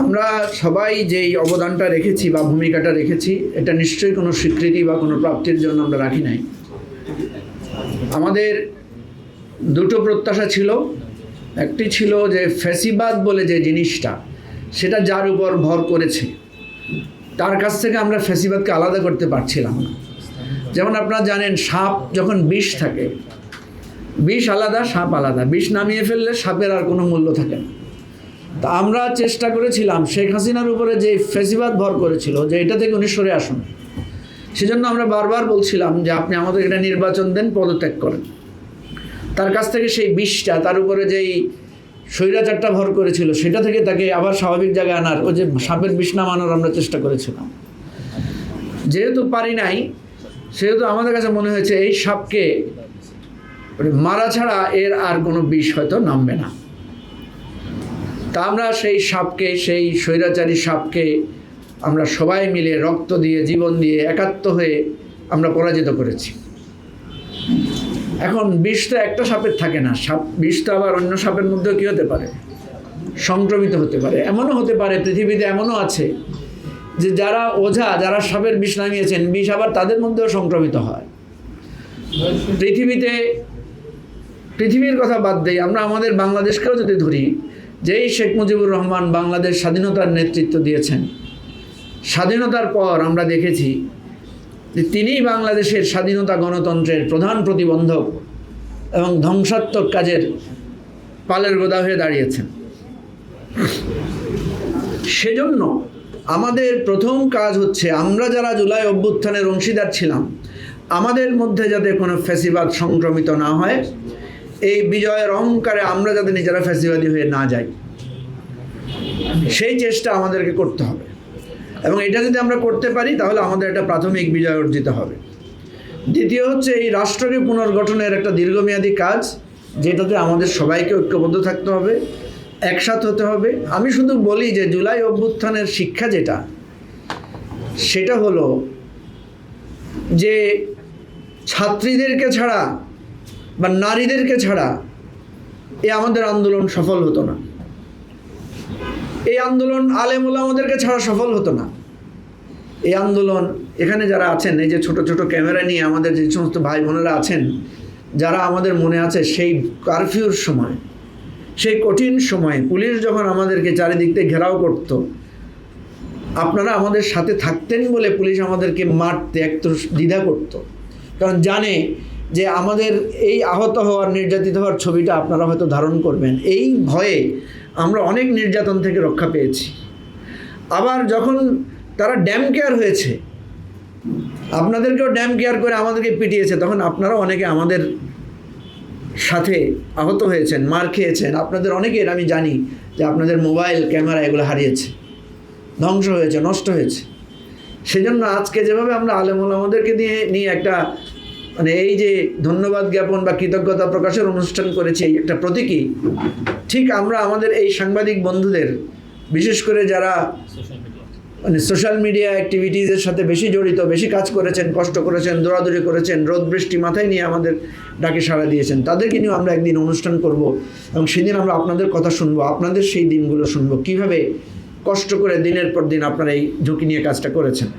আমরা সবাই যেই অবদানটা রেখেছি বা ভূমিকাটা রেখেছি এটা নিশ্চয়ই কোনো স্বীকৃতি বা কোনো প্রাপ্তির জন্য আমরা রাখি নাই। আমাদের দুটো প্রত্যাশা ছিল। একটি ছিল যে ফ্যাসিবাদ বলে যে জিনিসটা, সেটা যার উপর ভর করেছে তার কাছ থেকে আমরা ফ্যাসিবাদকে আলাদা করতে পারছিলাম না। যেমন আপনারা জানেন, সাপ যখন বিষ থাকে, বিষ আলাদা, সাপ আলাদা। বিষ নামিয়ে ফেললে সাপের আর কোনো মূল্য থাকে না। তা আমরা চেষ্টা করেছিলাম শেখ হাসিনার উপরে যে ফ্যাসিবাদ ভর করেছিল যে এটা থেকে উনি সরে আসুন। সেজন্য আমরা বারবার বলছিলাম যে আপনি আমাদের এটা নির্বাচন দেন, পদত্যাগ করেন। তার কাছ থেকে সেই বিষটা, তার উপরে যেই স্বৈরাচারটা ভর করেছিল সেটা থেকে তাকে আবার স্বাভাবিক জায়গায় আনার, ওই যে সাপের বিষ নামানোর আমরা চেষ্টা করেছিলাম। যেহেতু পারি নাই, সেহেতু আমাদের কাছে মনে হয়েছে এই সাপকে মারা ছাড়া এর আর কোনো বিষ হয়তো নামবে না। তা আমরা সেই সাপকে, সেই স্বৈরাচারী সাপকে আমরা সবাই মিলে রক্ত দিয়ে, জীবন দিয়ে, একাত্ম হয়ে আমরা পরাজিত করেছি। এখন বিষ তো একটা সাপের থাকে না, বিষ তো আবার অন্য সাপের মধ্যেও কী হতে পারে, সংক্রমিত হতে পারে। এমনও হতে পারে, পৃথিবীতে এমনও আছে যে যারা ওঝা, যারা সাপের বিষ নামিয়েছেন, বিষ আবার তাদের মধ্যেও সংক্রমিত হয়। পৃথিবীর কথা বাদ দেই, আমরা আমাদের বাংলাদেশকেও যদি ধরি, যেই শেখ মুজিবুর রহমান বাংলাদেশ স্বাধীনতার নেতৃত্ব দিয়েছেন, স্বাধীনতার পর আমরা দেখেছি যে তিনিই বাংলাদেশের স্বাধীনতা গণতন্ত্রের প্রধান প্রতিবন্ধক এবং ধ্বংসাত্মক কাজের পালের গোদা হয়ে দাঁড়িয়েছেন। সেজন্য আমাদের প্রথম কাজ হচ্ছে, আমরা যারা জুলাই অভ্যুত্থানের অংশীদার ছিলাম, আমাদের মধ্যে যাতে কোনো ফ্যাসিবাদ সংক্রমিত না হয়, এই বিজয়ের অহংকারে আমরা যাতে নিজেরা ফ্যাসিবাদী হয়ে না যাই, সেই চেষ্টা আমাদেরকে করতে হবে। এবং এটা যদি আমরা করতে পারি তাহলে আমাদের একটা প্রাথমিক বিজয় অর্জিত হবে। দ্বিতীয় হচ্ছে, এই রাষ্ট্রকে পুনর্গঠনের একটা দীর্ঘমেয়াদী কাজ, যেটাতে আমাদের সবাইকে ঐক্যবদ্ধ থাকতে হবে, একসাথ হতে হবে। আমি শুধু বলি যে জুলাই অভ্যুত্থানের শিক্ষা যেটা, সেটা হলো যে ছাত্রীদেরকে ছাড়া বা নারীদেরকে ছাড়া আমাদের আন্দোলন সফল হতো না। এই আন্দোলন আলেম ওলামাদেরকে ছাড়া সফল হতো না। এই আন্দোলন, এখানে যারা আছেন, এই যে ছোট ছোট ক্যামেরা নিয়ে আমাদের যে সমস্ত ভাই বোনেরা আছেন, যারা আমাদের মনে আছে সেই কারফিউর সময়, সেই কঠিন সময়ে পুলিশ যখন আমাদেরকে চারিদিক থেকে ঘেরাও করত, আপনারা আমাদের সাথে থাকতেন বলে পুলিশ আমাদেরকে মারতে একটু দ্বিধা করত, কারণ জানে যে আমাদের এই আহত হওয়ার, নির্যাতিত হওয়ার ছবিটা আপনারা হয়তো ধারণ করবেন। এই ভয়ে আমরা অনেক নির্যাতন থেকে রক্ষা পেয়েছি। আবার যখন তারা ড্যাম কেয়ার হয়েছে, আপনাদেরকেও ড্যাম কেয়ার করে আমাদেরকে পিটিয়েছে, তখন আপনারাও অনেকে আমাদের সাথে আহত হয়েছেন, মার খেয়েছেন। আপনাদের অনেকের আমি জানি যে আপনাদের মোবাইল, ক্যামেরা এগুলো হারিয়েছে, ধ্বংস হয়েছে, নষ্ট হয়েছে। সেজন্য আজকে যেভাবে আমরা আলেম ওলামাদেরকে নিয়ে একটা এই যে ধন্যবাদ জ্ঞাপন বা কৃতজ্ঞতা প্রকাশের অনুষ্ঠান করেছি, একটা প্রতীকী, ঠিক আমরা আমাদের এই সাংবাদিক বন্ধুদের, বিশেষ করে যারা সোশ্যাল মিডিয়া অ্যাক্টিভিটিজের সাথে বেশি জড়িত, বেশি কাজ করেছেন, কষ্ট করেছেন, দৌড়াদৌড়ি করেছেন, রোদ বৃষ্টি মাথায় নিয়ে আমাদের ডাকে সাড়া দিয়েছেন, তাদেরকে নিয়েও আমরা একদিন অনুষ্ঠান করব এবং সেদিন আমরা আপনাদের কথা শুনবো, আপনাদের সেই দিনগুলো শুনবো, কীভাবে কষ্ট করে দিনের পর দিন আপনারা এই ঝুঁকি নিয়ে কাজটা করেছেন।